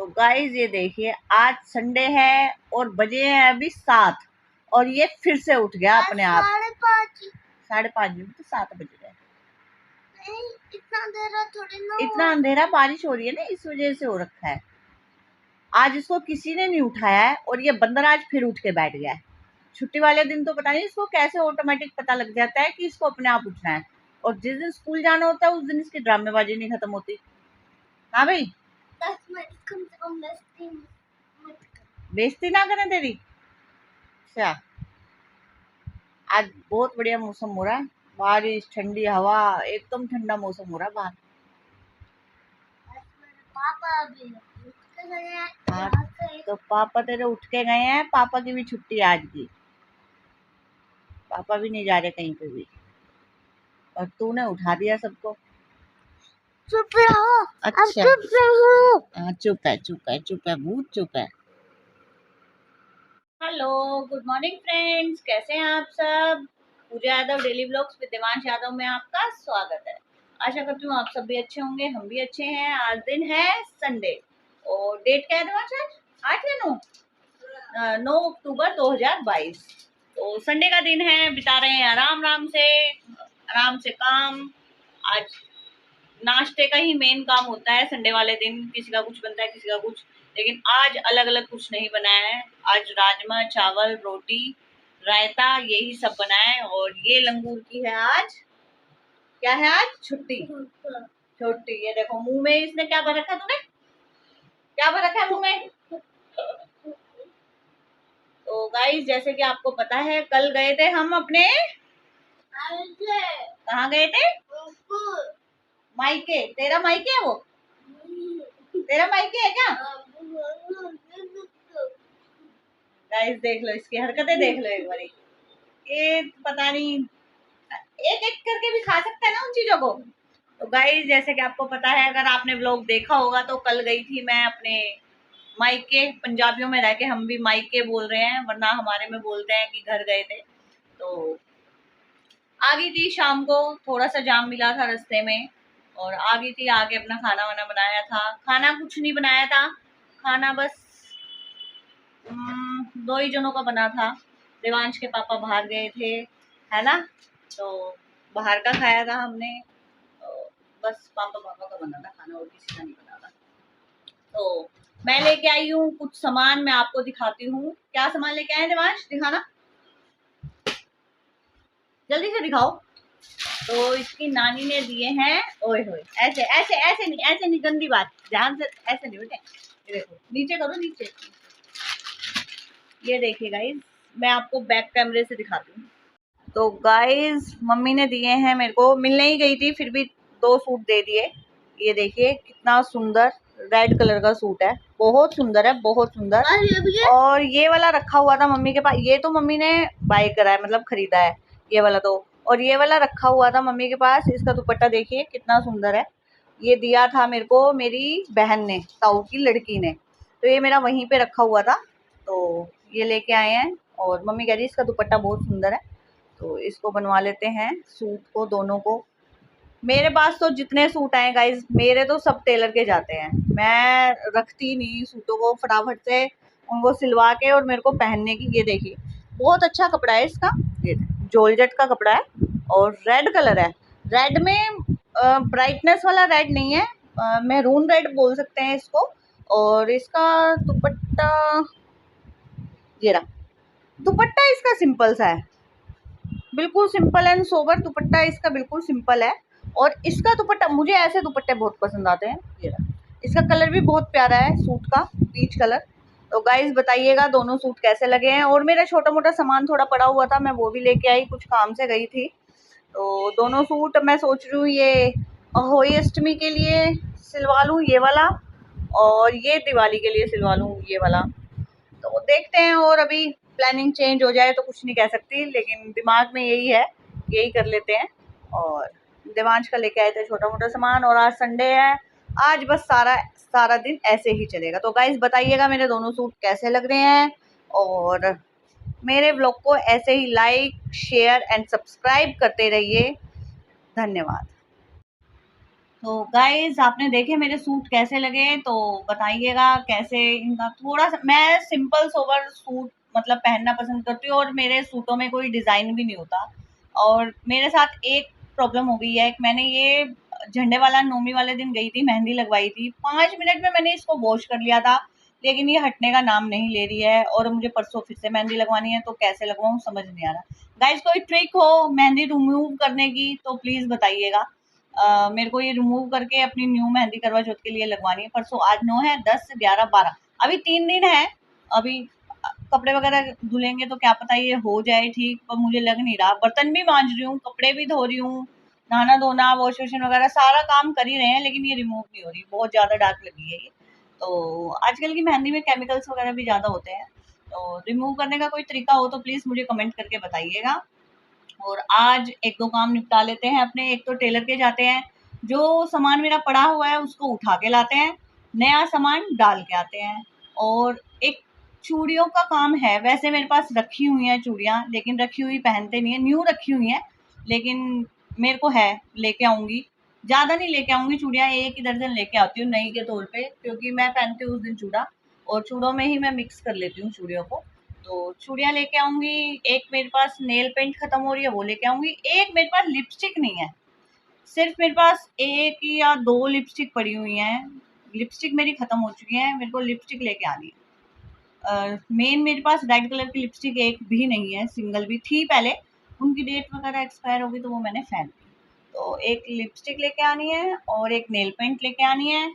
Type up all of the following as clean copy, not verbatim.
तो गाइज ये देखिए, आज संडे है और बजे हैं अभी 7 और ये फिर से उठ गया अपने आप। 5:30 भी तो 7 बज गए। इतना अंधेरा थोड़ी ना, इतना अंधेरा बारिश हो रही है ना, इस वजह से हो रखा है। आज इसको किसी ने नहीं उठाया है और ये बंदर आज फिर उठ के बैठ गया है। छुट्टी वाले दिन तो पता नहीं इसको कैसे ऑटोमेटिक पता लग जाता है कि इसको अपने आप उठना है, और जिस दिन स्कूल जाना होता है उस दिन इसकी ड्रामेबाजी नहीं खत्म होती। हाँ भाई, 10 मिनट कम से कम बेइज्जती ना करें तेरी। अच्छा, आज बहुत बढ़िया मौसम हो रहा है, बारिश, ठंडी हवा, एकदम ठंडा मौसम हो रहा है बाहर। पापा भी उठ के गए हैं। हाँ, तो पापा तेरे उठ के गए हैं, पापा की भी छुट्टी आज की, पापा भी नहीं जा रहे कहीं पे भी, और तूने उठा दिया सबको। चुप रहो। अच्छा, चुप रहो। चुप है, चुप है, चुप है, भूत चुप है। हेलो, गुड मॉर्निंग फ्रेंड्स, कैसे हैं आप सब। Pooja Yadav daily blogs with Devansh Yadav में आपका स्वागत है। आशा करती हूँ आप सब भी अच्छे होंगे, हम भी अच्छे हैं। आज दिन है संडे और डेट क्या है देवांश? आज 8 या 9 अक्टूबर 2022। तो संडे का दिन है, बिता रहे हैं आराम से काम। आज नाश्ते का ही मेन काम होता है संडे वाले दिन, किसी का कुछ बनता है किसी का कुछ, लेकिन आज अलग अलग कुछ नहीं बनाया है। आज राजमा चावल रोटी रायता यही सब बनाया है। और ये लंगूर की है आज, क्या है आज? छुट्टी। छुट्टी। ये देखो मुंह में इसने क्या भर रखा, तूने क्या भर रखा है मुंह में? तो गाइस, जैसे कि आपको पता है, कल गए थे हम अपने, कहाँ गए थे? मायके। तेरा मायके है वो? तेरा मायके है क्या? गाइस देख लो, इसकी हरकतें देख लो एक बारी। ये पता नहीं, एक एक करके भी खा सकता है ना उन चीजों को। तो गाइस, जैसे कि आपको पता है, अगर आपने व्लॉग देखा होगा, तो कल गई थी मैं अपने मायके। पंजाबियों में रह के हम भी मायके बोल रहे हैं, वरना हमारे में बोलते हैं कि घर गए थे। तो आ गई थी शाम को, थोड़ा सा जाम मिला था रास्ते में, और आ गई थी, आगे अपना खाना वाना बनाया था। खाना कुछ नहीं बनाया था, खाना बस 2 ही जनों का बना था। देवांश के पापा बाहर गए थे, है ना, तो बाहर का खाया था हमने। तो बस पापा का बना था खाना, और किसी का नहीं बना था। तो मैं लेके आई हूँ कुछ सामान, मैं आपको दिखाती हूँ। क्या सामान लेके आए देवांश? दिखाना, जल्दी से दिखाओ। तो इसकी नानी ने दिए हैं, ओए होए, ऐसे ऐसे ऐसे नहीं, ऐसे नहीं, गंदी बात, ध्यान से, ऐसे नहीं बेटे। ये देखो, नीचे करो, नीचे। ये देखिए गाइस, मैं आपको बैक कैमरे से दिखाती हूँ। तो गाइस, मम्मी ने दिए हैं मेरे को, मिलने ही गई थी फिर भी 2 सूट दे दिए। ये देखिए कितना सुंदर रेड कलर का सूट है, बहुत सुंदर है, बहुत सुंदर। और ये वाला रखा हुआ था मम्मी के पास, ये तो मम्मी ने बाय करा है, मतलब खरीदा है ये वाला तो। और ये वाला रखा हुआ था मम्मी के पास, इसका दुपट्टा देखिए कितना सुंदर है। ये दिया था मेरे को मेरी बहन ने, ताऊ की लड़की ने, तो ये मेरा वहीं पे रखा हुआ था। तो ये लेके आए हैं, और मम्मी कह रही इसका दुपट्टा बहुत सुंदर है, तो इसको बनवा लेते हैं सूट को, दोनों को। मेरे पास तो जितने सूट आए गाइज, मेरे तो सब टेलर के जाते हैं, मैं रखती नहीं सूटों को, फटाफट से उनको सिलवा के और मेरे को पहनने की। ये देखिए बहुत अच्छा कपड़ा है इसका, ये जॉर्जेट का कपड़ा है और रेड कलर है। रेड में ब्राइटनेस वाला रेड नहीं है, मैरून रेड बोल सकते हैं इसको। और इसका दुपट्टा, ये रहा दुपट्टा, इसका सिंपल सा है, बिल्कुल सिंपल एंड सोबर दुपट्टा इसका, बिल्कुल सिंपल है। और इसका दुपट्टा, मुझे ऐसे दुपट्टे बहुत पसंद आते हैं। ये रहा, इसका कलर भी बहुत प्यारा है सूट का, पीच कलर। तो गाइस बताइएगा दोनों सूट कैसे लगे हैं। और मेरा छोटा मोटा सामान थोड़ा पड़ा हुआ था, मैं वो भी लेके आई, कुछ काम से गई थी। तो दोनों सूट मैं सोच रही हूँ ये होली अष्टमी के लिए सिलवा लूँ ये वाला, और ये दिवाली के लिए सिलवा लूँ ये वाला। तो देखते हैं, और अभी प्लानिंग चेंज हो जाए तो कुछ नहीं कह सकती, लेकिन दिमाग में यही है, यही कर लेते हैं। और देवांश का लेके आए थे छोटा मोटा सामान, और आज संडे है, आज बस सारा दिन ऐसे ही चलेगा। तो गाइस बताइएगा मेरे दोनों सूट कैसे लग रहे हैं, और मेरे ब्लॉग को ऐसे ही लाइक शेयर एंड सब्सक्राइब करते रहिए। धन्यवाद। तो गाइज आपने देखे मेरे सूट कैसे लगे, तो बताइएगा कैसे इनका। थोड़ा सा मैं सिंपल सोबर सूट मतलब पहनना पसंद करती हूँ, और मेरे सूटों में कोई डिज़ाइन भी नहीं होता। और मेरे साथ एक प्रॉब्लम हो गई है, मैंने ये झंडे वाला नौमी वाले दिन गई थी, मेहंदी लगवाई थी, 5 मिनट में मैंने इसको वॉश कर लिया था, लेकिन ये हटने का नाम नहीं ले रही है। और मुझे परसों फिर से मेहंदी लगवानी है, तो कैसे लगवाऊँ समझ नहीं आ रहा। गाइज कोई ट्रिक हो मेहंदी रिमूव करने की तो प्लीज़ बताइएगा। मेरे को ये रिमूव करके अपनी न्यू मेहंदी करवा चौथ के लिए लगवानी है। परसों आज 9 है, 10, 11, 12, अभी 3 दिन है। अभी कपड़े वगैरह धुलेंगे तो क्या पता ये हो जाए ठीक, पर मुझे लग नहीं रहा। बर्तन भी मांज रही हूँ, कपड़े भी धो रही हूँ, नहाना धोना वॉश वेशन वगैरह सारा काम कर ही रहे हैं, लेकिन ये रिमूव नहीं हो रही। बहुत ज़्यादा डार्क लगी है ये। तो आजकल की मेहंदी में केमिकल्स वगैरह भी ज़्यादा होते हैं, तो रिमूव करने का कोई तरीका हो तो प्लीज़ मुझे कमेंट करके बताइएगा। और आज एक दो काम निपटा लेते हैं अपने। एक तो टेलर के जाते हैं, जो सामान मेरा पड़ा हुआ है उसको उठा के लाते हैं, नया सामान डाल के आते हैं। और एक चूड़ियों का काम है, वैसे मेरे पास रखी हुई हैं चूड़ियाँ, लेकिन रखी हुई पहनते नहीं है, न्यू रखी हुई हैं, लेकिन मेरे को है, लेके आऊँगी। ज़्यादा नहीं लेके आऊँगी चूड़ियाँ, एक ही दर्जन लेके आती हूँ नई के तौर पे, क्योंकि मैं पहनती हूँ उस दिन चूड़ा, और चूड़ों में ही मैं मिक्स कर लेती हूँ चूड़ियों को। तो चूड़ियाँ लेके आऊँगी। एक मेरे पास नेल पेंट खत्म हो रही है, वो लेके आऊँगी। एक मेरे पास लिपस्टिक नहीं है, सिर्फ मेरे पास 1 या 2 लिपस्टिक पड़ी हुई हैं। लिपस्टिक मेरी खत्म हो चुकी है, मेरे को लिपस्टिक लेके आनी है। मेन मेरे पास रेड कलर की लिपस्टिक एक भी नहीं है, सिंगल भी थी पहले, उनकी डेट वगैरह एक्सपायर हो गई तो वो मैंने फेंक दी। तो एक लिपस्टिक लेके आनी है, और एक नेल पेंट लेके आनी है,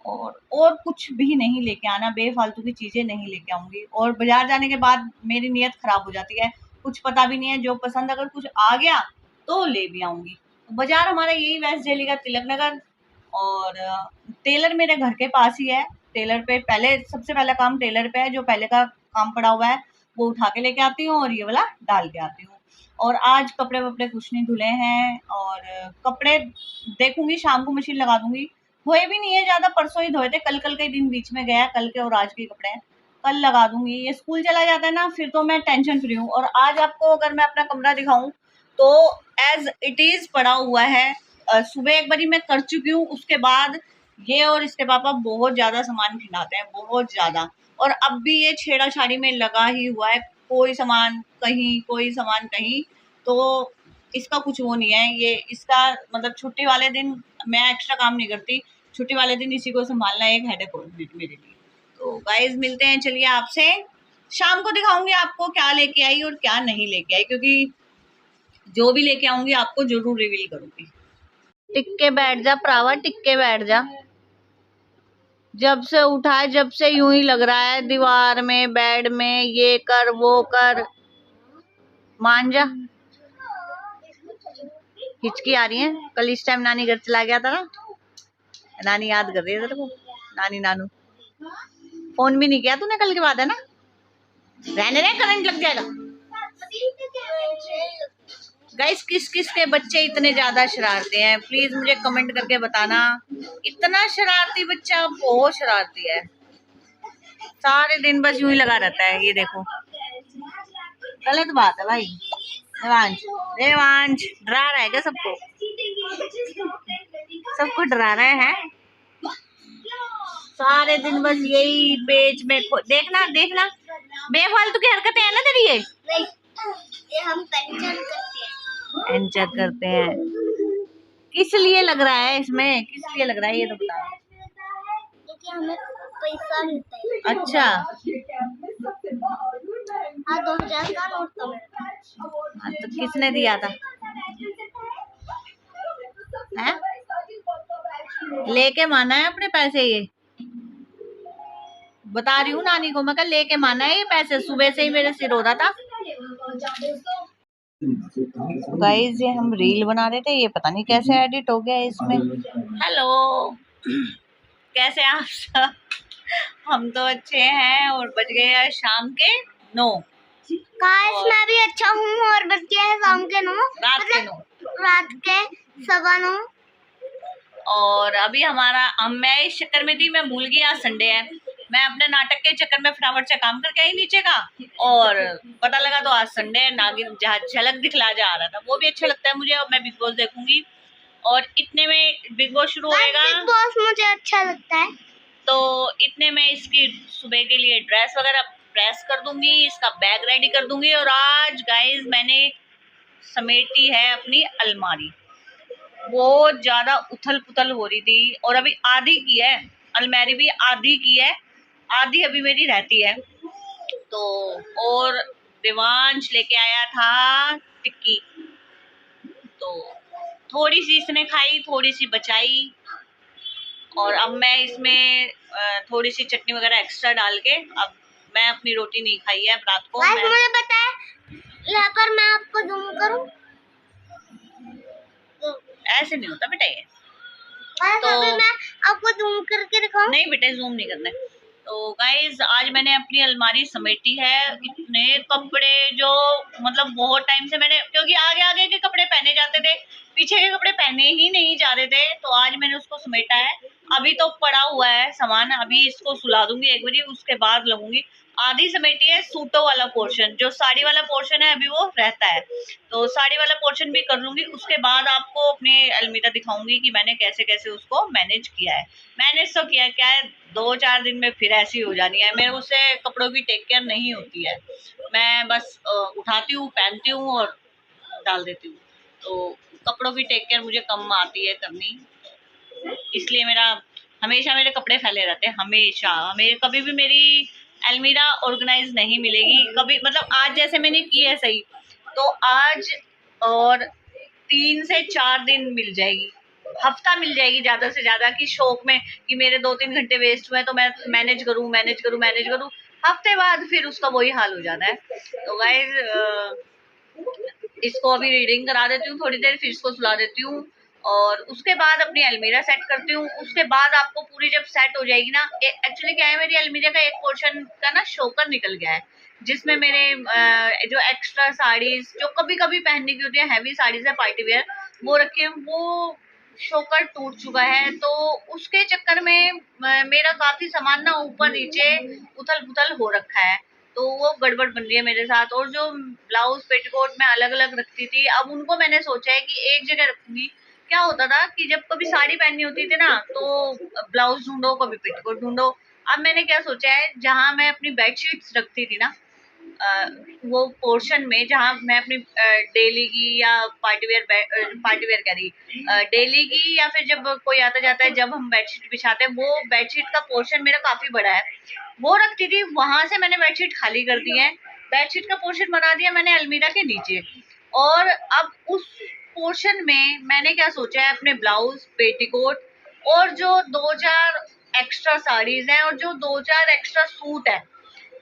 और कुछ भी नहीं लेके आना, बेफालतू की चीज़ें नहीं लेके आऊँगी। और बाज़ार जाने के बाद मेरी नीयत ख़राब हो जाती है, कुछ पता भी नहीं है, जो पसंद अगर कुछ आ गया तो ले भी आऊँगी। तो बाज़ार हमारा यही वेस्ट दिल्ली का तिलक नगर। और टेलर मेरे घर के पास ही है। टेलर पे पहले सबसे पहला काम टेलर पे है, जो पहले का काम पड़ा हुआ है वो उठा के लेके आती हूँ, और ये वाला डाल के आती हूँ। और आज कपड़े वपड़े कुछ नहीं धुले हैं, और कपड़े देखूंगी शाम को मशीन लगा दूंगी। धोए भी नहीं है ज़्यादा, परसों ही धोए थे, कल कल के दिन बीच में गया, कल के और आज के कपड़े हैं, कल लगा दूंगी। ये स्कूल चला जाता है ना, फिर तो मैं टेंशन फ्री हूँ। और आज आपको अगर मैं अपना कमरा दिखाऊं तो एज इट इज़ पड़ा हुआ है। सुबह एक बारी मैं कर चुकी हूँ, उसके बाद ये और इसके पापा बहुत ज़्यादा सामान खिलाते हैं, बहुत ज़्यादा। और अब भी ये छेड़ा-छाड़ी में लगा ही हुआ है, कोई सामान कहीं, कोई सामान कहीं। तो इसका कुछ वो नहीं है, ये इसका मतलब छुट्टी वाले दिन मैं एक्स्ट्रा काम नहीं करती, छुट्टी वाले दिन इसी को सँभालना एक हेडेक हो मेरे लिए। तो गाइज़ मिलते हैं, चलिए आपसे शाम को दिखाऊँगी आपको क्या लेके आई और क्या नहीं लेके आई, क्योंकि जो भी लेके आऊँगी आपको ज़रूर रिवील करूँगी। टिक के बैठ जा भरावा, टिक के बैठ जा। जब से उठा है, जब से यूं ही लग रहा है दीवार में, बेड में, ये कर वो कर, मान जा। हिचकी आ रही है, कल इस टाइम नानी घर चला गया था ना, नानी याद कर रही है तेरे को, नानी नानू। फोन भी नहीं किया तूने कल के बाद, है ना? रहने दे, करंट लग जाएगा। गाइस किस किस के बच्चे इतने ज्यादा शरारती हैं, प्लीज मुझे कमेंट करके बताना। इतना शरारती बच्चा, बहुत शरारती है, सारे दिन बस यूं ही लगा रहता है। ये देखो, गलत बात है भाई। देवांश, देवांश डरा रहा है क्या सबको? सबको डरा रहे हैं, सारे दिन बस यही पेज में देखना देखना, बेफालतू की हरकतें हैं ना तेरी ये। नहीं, ये हम पेंशन करते हैं। पेंशन करते हैं, किस लिए लग रहा है इसमें, किस लिए लग रहा है ये तो बता। क्योंकि हमें पैसा मिलता है। अच्छा, हाँ, 2000 का नोट था मेरा। हाँ, तो किसने दिया था? हैं? लेके माना है अपने पैसे, ये बता रही हूँ नानी को, मैं कहा लेके माना है ये पैसे, सुबह से ही मेरे सिर हो रहा था। गाइस ये हम रील बना रहे थे, ये पता नहीं कैसे एडिट हो गया इसमें। हेलो, कैसे आप सब? हम तो अच्छे हैं, और बज गए हैं शाम के 9। गाइस मैं भी अच्छा हूँ, और बज गया है शाम के 9, रात के 9। रात के 9:15। और अभी मैं इस चक्कर में थी, मैं भूल गई आज संडे है। मैं अपने नाटक के चक्कर में फटाफट से काम करके आई नीचे का, और पता लगा तो आज संडे है। नागिन झलक दिखला जा रहा था, वो भी अच्छा लगता है मुझे, और मैं बिग बॉस देखूंगी। और इतने में बिग बॉस शुरू होएगा। बिग बॉस मुझे अच्छा लगता है। तो इतने में इसकी सुबह के लिए ड्रेस वगैरह प्रेस कर दूंगी, इसका बैग रेडी कर दूंगी। और आज गाइज मैंने समेटी है अपनी अलमारी। बहुत ज्यादा उथल पुथल हो रही थी और अभी आधी की है अलमारी भी, आधी की है, आधी अभी मेरी रहती है। तो और देवांश लेके आया था टिक्की, तो थोड़ी सी इसने खाई, थोड़ी सी बचाई। और अब मैं इसमें थोड़ी सी चटनी वगैरह एक्स्ट्रा डाल के, अब मैं अपनी रोटी नहीं खाई है रात को। मुझे पता है, यहाँ पर मैं आपको जूम करूं, ऐसे नहीं होता बेटा ये। तो मैं आपको जूम करके दिखाऊं? नहीं बेटा जूम नहीं करना है। तो गाइज आज मैंने अपनी अलमारी समेटी है। इतने कपड़े जो मतलब बहुत टाइम से मैंने, क्योंकि आगे आगे के कपड़े पहने जाते थे, पीछे के कपड़े पहने ही नहीं जा रहे थे, तो आज मैंने उसको समेटा है। अभी तो पड़ा हुआ है सामान, अभी इसको सुला दूंगी एक बारी, उसके बाद लगूंगी। आधी समेटी है सूटों वाला पोर्शन, जो साड़ी वाला पोर्शन है अभी वो रहता है, तो साड़ी वाला पोर्शन भी कर लूंगी। उसके बाद आपको अपनी अलमीरा दिखाऊंगी कि मैंने कैसे कैसे उसको मैनेज किया है। मैनेज तो किया क्या है, 2-4 दिन में फिर ऐसी हो जानी है। मेरे उससे कपड़ों की टेक केयर नहीं होती है, मैं बस उठाती हूँ, पहनती हूँ और डाल देती हूँ। तो कपड़ों की टेक केयर मुझे कम आती है करनी, इसलिए मेरा हमेशा मेरे कपड़े फैले रहते हैं। हमेशा कभी भी मेरी अलमीरा ऑर्गेनाइज नहीं मिलेगी कभी। मतलब आज जैसे मैंने की है सही, तो आज और 3 से 4 दिन मिल जाएगी, हफ्ता मिल जाएगी ज्यादा से ज्यादा, कि शौक में कि मेरे 2-3 घंटे वेस्ट हुए तो मैं मैनेज करूं। हफ्ते बाद फिर उसका वही हाल हो जाना है। तो गाइस इसको अभी रीडिंग करा देती हूँ थोड़ी देर, फिर इसको सुला देती हूँ और उसके बाद अपनी अलमीरा सेट करती हूँ। उसके बाद आपको पूरी जब सेट हो जाएगी ना, एक्चुअली क्या है, मेरी अलमीरा का एक पोर्शन का ना शोकर निकल गया है, जिसमें मेरे जो एक्स्ट्रा साड़ीज जो कभी कभी पहनने की होती है, हैवी साड़ीज है पार्टी वेयर, वो रखे, वो शोकर टूट चुका है। तो उसके चक्कर में मेरा काफी सामान ना ऊपर नीचे उथल पुथल हो रखा है, तो वो गड़बड़ बन रही है मेरे साथ। और जो ब्लाउज पेटीकोट में अलग अलग रखती थी, अब उनको मैंने सोचा है कि एक जगह रखूंगी। क्या होता था कि जब कभी साड़ी पहननी होती थी ना, तो ब्लाउज ढूंढो, कभी पेटीकोट ढूंढो। अब मैंने क्या सोचा है, जहां मैं अपनी बेडशीट्स रखती थी ना, वो पोर्शन में जहाँ मैं अपनी डेली की या पार्टी वेयर कह रही, डेली की या फिर जब कोई आता जाता है जब हम बेडशीट बिछाते हैं, वो बेडशीट का पोर्शन मेरा काफी बड़ा है, वो रखती थी। वहां से मैंने बेडशीट खाली कर दी है, बेडशीट का पोर्शन बना दिया मैंने अलमीरा के नीचे। और अब उस पोर्शन में मैंने क्या सोचा है, अपने ब्लाउज पेटीकोट और जो 2-4 एक्स्ट्रा साड़ीज हैं और जो 2-4 एक्स्ट्रा सूट है,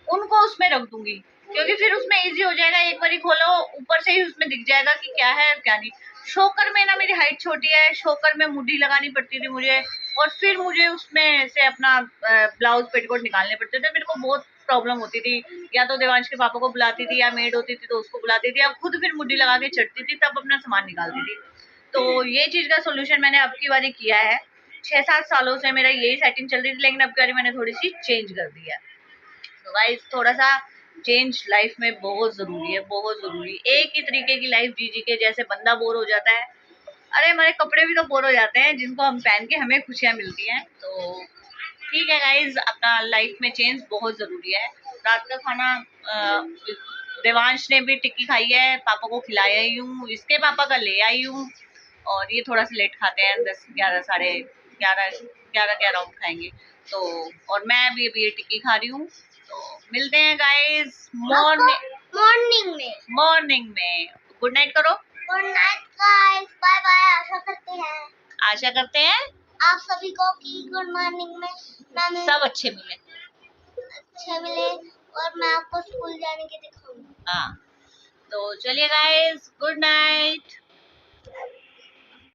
उनको उसमें रख दूंगी, क्योंकि फिर उसमें इजी हो जाएगा, एक बार खोलो ऊपर से ही उसमें दिख जाएगा कि क्या है और क्या नहीं। शोकर में ना मेरी हाइट छोटी है, शोकर में मुड्ढी लगानी पड़ती थी मुझे, और फिर मुझे उसमें से अपना ब्लाउज पेटीकोट निकालने पड़ते थे, मेरे को बहुत प्रॉब्लम होती थी। या तो देवांश के पापा को बुलाती थी, या मेड होती थी तो उसको बुलाती थी, या खुद फिर मुड्ढी लगा के चढ़ती थी, तब अपना सामान निकालती थी। तो ये चीज का सोल्यूशन मैंने अब की बारी किया है। 6-7 सालों से मेरा यही सेटिंग चल रही थी, लेकिन अब की बारी मैंने थोड़ी सी चेंज कर दी है। तो गाइस थोड़ा सा चेंज लाइफ में बहुत जरूरी है, बहुत जरूरी। एक ही तरीके की लाइफ जी जी के जैसे बंदा बोर हो जाता है, अरे हमारे कपड़े भी तो बोर हो जाते हैं जिनको हम पहन के हमें खुशियां मिलती हैं। तो ठीक है गाइज, अपना लाइफ में चेंज बहुत जरूरी है। रात का खाना देवांश ने भी टिक्की खाई है, पापा को खिलाया ही हूँ, इसके पापा का ले आई हूँ, और ये थोड़ा सा लेट खाते हैं, 10-11 साढ़े 11 के अराउंड खाएंगे। तो और मैं भी अभी ये टिक्की खा रही हूँ। तो मिलते हैं गाइस मॉर्निंग में। गुड नाइट करो। Good night guys, bye bye. आशा करते हैं आप सभी को कि गुड मॉर्निंग में सब अच्छे मिले और मैं आपको स्कूल जाने के दिखाऊंगी। हाँ, तो चलिए गाइस, गुड नाइट।